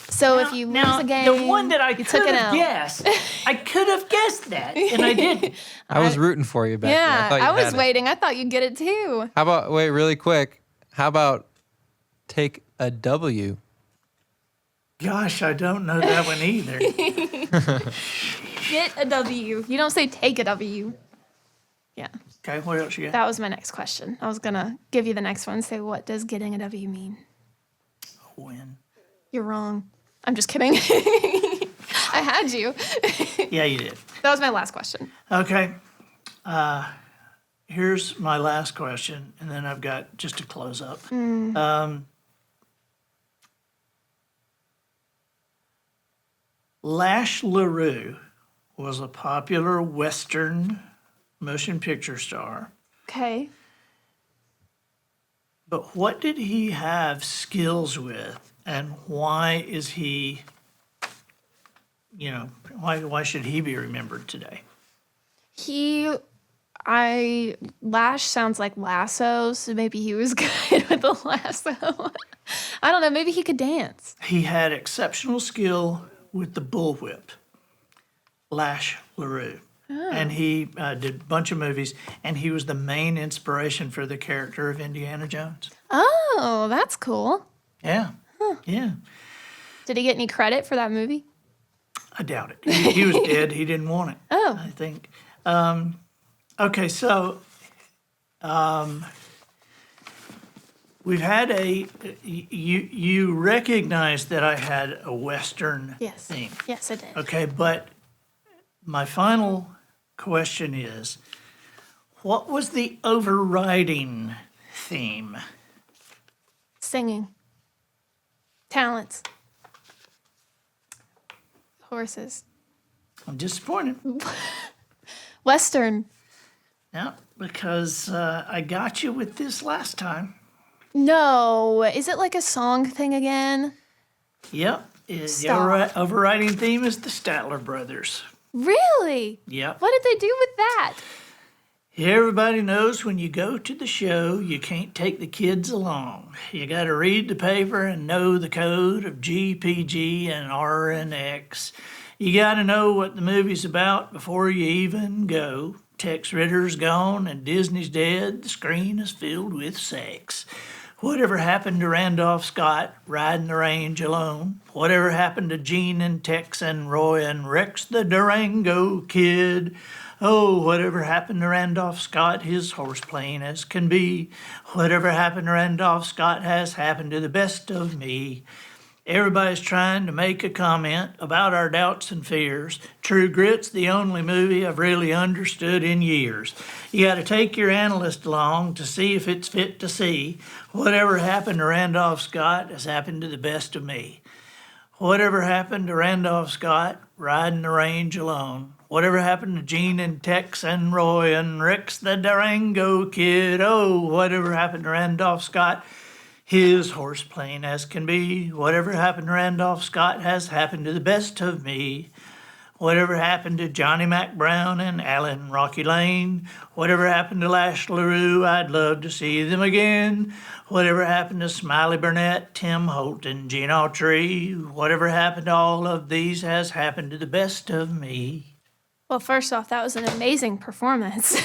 So if you lose a game, the one that I you could took an have L. guessed, I could have guessed that, and I didn't. I was rooting for you back there. Yeah, thought you I was had it. waiting. I thought you'd get it too. How about, wait, really quick. How about take a W? Gosh, I don't know that one either. Get a W. You don't say take a W. Yeah, Okay, what else you got? that was my next question. I was going to give you the next one. Say, what does getting a W mean? Win. You're wrong. I'm just kidding. I had you. Yeah, you did. That was my last question. Okay. Here's my last question, and then I've got just to close up. Lash LaRue was a popular Western motion picture star, Okay. but what did he have skills with, and why is he, why should he be remembered today? Lash sounds like lasso, so maybe he was good with the lasso. I don't know, maybe he could dance. He had exceptional skill with the bullwhip, Lash LaRue. And he did a bunch of movies, and he was the main inspiration for the character of Indiana Jones. Oh, that's cool. Yeah, yeah. Did he get any credit for that movie? I doubt it. He was dead. He didn't want it. Oh. I think. Okay, so we've had you recognize that I had a Western Yes. theme. Yes, I did. Okay, but my final question is, what was the overriding theme? Singing. Talents. Horses. I'm disappointed. Western. Yeah, because I got you with this last time. No. Is it like a song thing again? Yep. The Stop. overriding theme is the Statler Brothers. Really? Yep. What did they do with that? Everybody knows when you go to the show, you can't take the kids along. You got to read the paper and know the code of G, PG, and R and X. You got to know what the movie's about before you even go. Tex Ritter's gone and Disney's dead. The screen is filled with sex. Whatever happened to Randolph Scott riding the range alone? Whatever happened to Gene and Tex and Roy and Rex the Durango Kid? Oh, whatever happened to Randolph Scott, his horse plain as can be. Whatever happened to Randolph Scott has happened to the best of me. Everybody's trying to make a comment about our doubts and fears. True Grit's the only movie I've really understood in years. You got to take your analyst along to see if it's fit to see. Whatever happened to Randolph Scott has happened to the best of me. Whatever happened to Randolph Scott riding the range alone? Whatever happened to Gene and Tex and Roy and Rex the Durango Kid? Oh, whatever happened to Randolph Scott? His horse plain as can be. Whatever happened to Randolph Scott has happened to the best of me. Whatever happened to Johnny Mac Brown and Alan Rocky Lane? Whatever happened to Lash LaRue? I'd love to see them again. Whatever happened to Smiley Burnett, Tim Holt, and Gene Autry? Whatever happened to all of these has happened to the best of me. Well, first off, that was an amazing performance.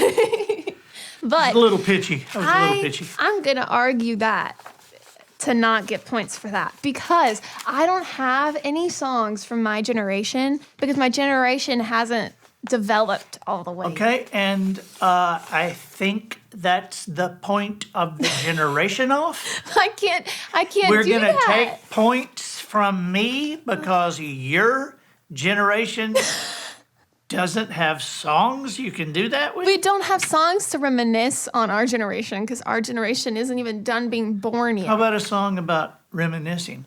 But A little pitchy. That was a little pitchy. I'm going to argue that to not get points for that because I don't have any songs from my generation because my generation hasn't developed all the way. Okay, and I think that's the point of the generation off. I can't We're do gonna that. take points from me because your generation doesn't have songs you can do that with. We don't have songs to reminisce on our generation because our generation isn't even done being born yet. How about a song about reminiscing?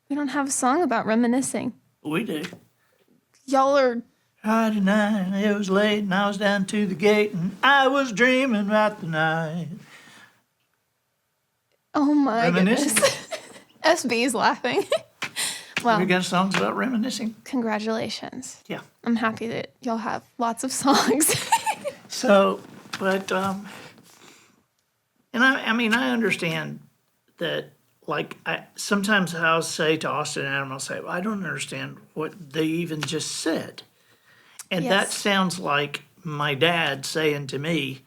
We don't have a song about reminiscing. We do. Y'all are Friday night, it was late, and I was down to the gate, and I was dreaming about the night. oh my Reminiscing? goodness. SB's laughing. Well, We got songs about reminiscing. congratulations. Yeah. I'm happy that y'all have lots of songs. So, but, and I mean, I understand that, like, sometimes I'll say to Austin and Adam, I'll say, well, I don't understand what they even just said. And that Yes. sounds like my dad saying to me,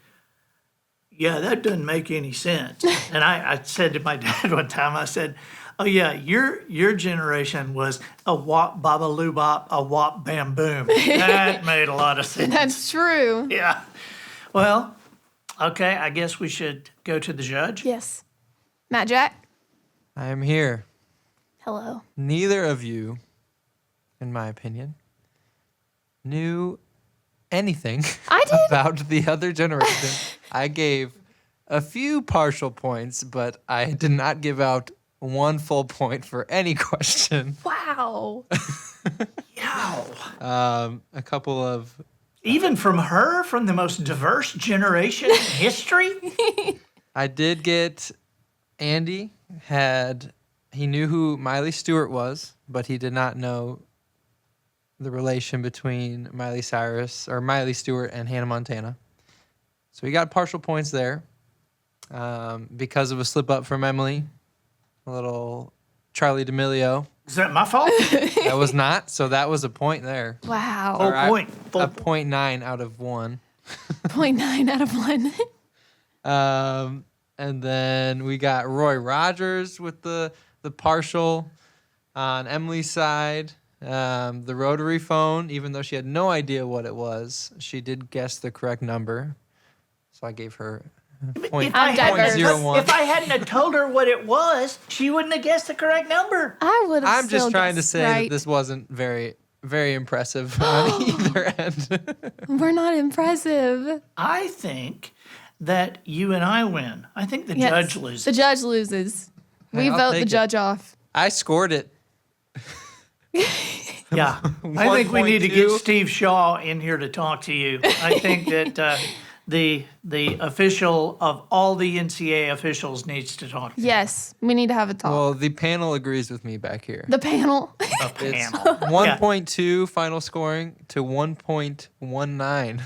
yeah, that doesn't make any sense. And I said to my dad one time, I said, oh yeah, your generation was a wop babaloo bop, a wop bam boom. That made a lot of sense. That's true. Yeah. Well, okay, I guess we should go to the judge. Yes. Matt Jak, I am here. hello. Neither of you, in my opinion, knew anything I did. about the other generation. I gave a few partial points, but I did not give out one full point for any question. Wow. Yow. A couple of Even from her, from the most diverse generation in history? I did get Andy he knew who Miley Stewart was, but he did not know the relation between Miley Stewart and Hannah Montana. So he got partial points there because of a slip up from Emily, a little Charlie D'Amelio. Is that my fault? That was not, so that was a point there. Wow. Full Or I- point. Full A point. 0.9 out of 1. 0.9 out of 1. And then we got Roy Rogers with the partial on Emily's side. The rotary phone, even though she had no idea what it was, she did guess the correct number. So I gave her point, If I, diverse. hadn't, 0.01. if I hadn't have told her what it was, she wouldn't have guessed the correct number. I would have I'm just trying to guessed say right. that this wasn't very, very impressive on either end. We're not impressive. I think that you and I win. I think the Yes. judge loses. The judge loses. We I'll vote take the it. judge off. I scored it. Yeah. I think we need to get Steve Shaw in here to talk to you. I think that the official of all the NCAA officials needs to talk to you. Yes, we need to have a talk. Well, the panel agrees with me back here. The panel. A It's panel. 1.2 final scoring to 1.19.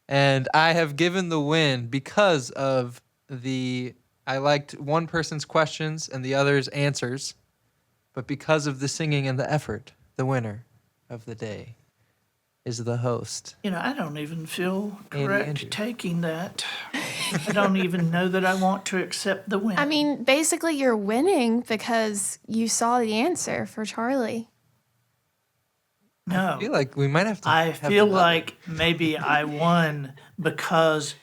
And I have given the win because of I liked one person's questions and the other's answers, but because of the singing and the effort, the winner of the day is the host. You know, I don't even feel Andy correct Andrews. taking that. I don't even know that I want to accept the win. I mean, basically, you're winning because you saw the answer for Charlie. no. I feel like we might have to. I have feel another. like maybe I won because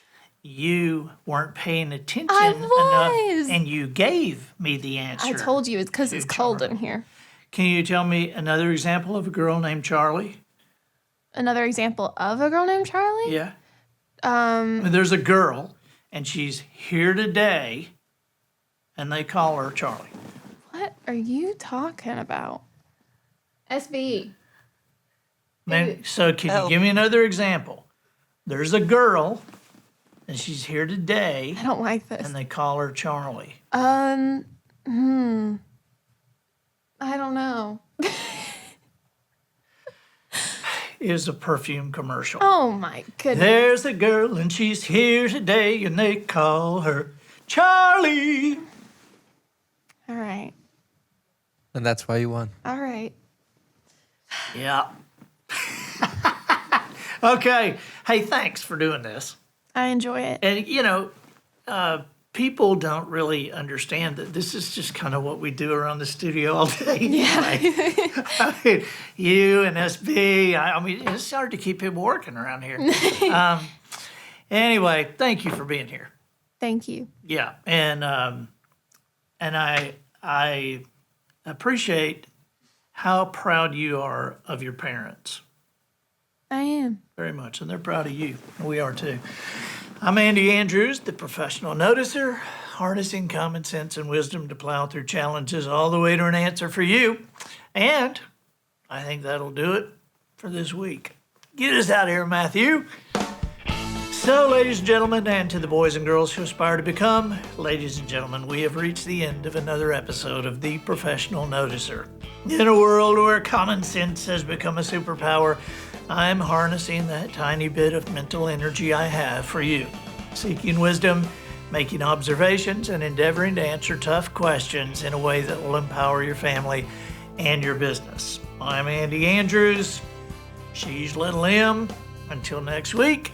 you weren't paying attention I enough was. and you gave me the answer. I told you it's because it's cold in here. Can you tell me another example of a girl named Charlie? Another example of a girl named Charlie? Yeah. There's a girl and she's here today and they call her Charlie. What are you talking about? SB. So can you give me another example? There's a girl and she's here today I don't like this. and they call her Charlie. I don't know. Is a perfume commercial. Oh my goodness. There's a girl and she's here today and they call her Charlie. All right. And that's why you won. All right. Yeah. Okay. Hey, thanks for doing this. I enjoy it. And, you know, people don't really understand that this is just kind of what we do around the studio all day. Yeah. I mean, you and SB, I mean, it's hard to keep people working around here. Anyway, thank you for being here. Thank you. Yeah, and I appreciate how proud you are of your parents. I am. Very much, and they're proud of you. We are too. I'm Andy Andrews, the professional noticer, harnessing common sense and wisdom to plow through challenges all the way to an answer for you. And I think that'll do it for this week. Get us out of here, Matthew. So, ladies and gentlemen, and to the boys and girls who aspire to become, ladies and gentlemen, we have reached the end of another episode of The Professional Noticer. In a world where common sense has become a superpower, I'm harnessing that tiny bit of mental energy I have for you, seeking wisdom, making observations, and endeavoring to answer tough questions in a way that will empower your family and your business. I'm Andy Andrews. She's Little M. Until next week,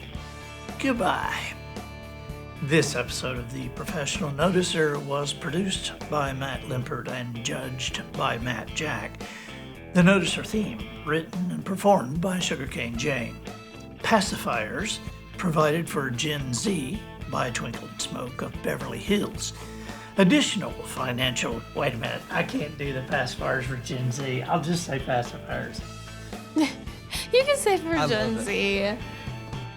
goodbye. This episode of The Professional Noticer was produced by Matt Limpert and judged by Matt Jak. The Noticer theme, written and performed by Sugarcane Jane. Pacifiers, provided for Gen Z by Twinkle and Smoke of Beverly Hills. Additional financial... Wait a minute, I can't do the pacifiers for Gen Z. I'll just say pacifiers. You can say for Gen Z.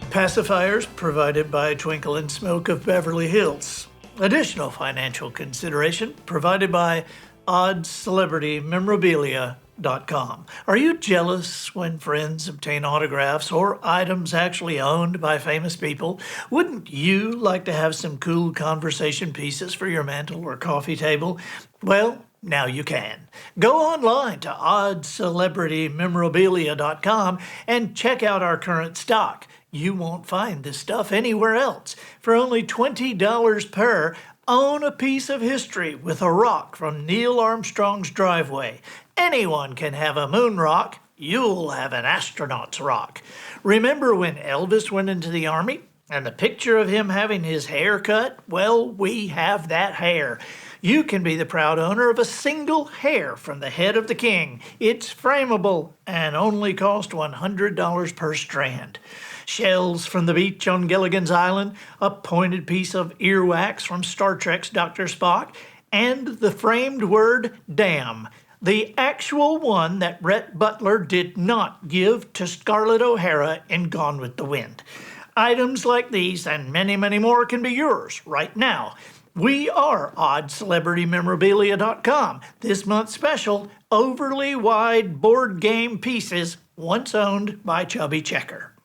Pacifiers provided by Twinkle and Smoke of Beverly Hills. Additional financial consideration provided by OddCelebrityMemorabilia.com. Are you jealous when friends obtain autographs or items actually owned by famous people? Wouldn't you like to have some cool conversation pieces for your mantle or coffee table? Well, now you can. Go online to OddCelebrityMemorabilia.com and check out our current stock. You won't find this stuff anywhere else. For only $20 per, own a piece of history with a rock from Neil Armstrong's driveway. Anyone can have a moon rock. You'll have an astronaut's rock. Remember when Elvis went into the Army? And the picture of him having his hair cut? Well, we have that hair. You can be the proud owner of a single hair from the head of the king. It's frameable and only costs $100 per strand. Shells from the beach on Gilligan's Island, a pointed piece of earwax from Star Trek's Dr. Spock, and the framed word damn, the actual one that Rhett Butler did not give to Scarlett O'Hara in Gone with the Wind. Items like these and many, many more can be yours right now We are OddCelebrityMemorabilia.com. This month's special, overly wide board game pieces once owned by Chubby Checker.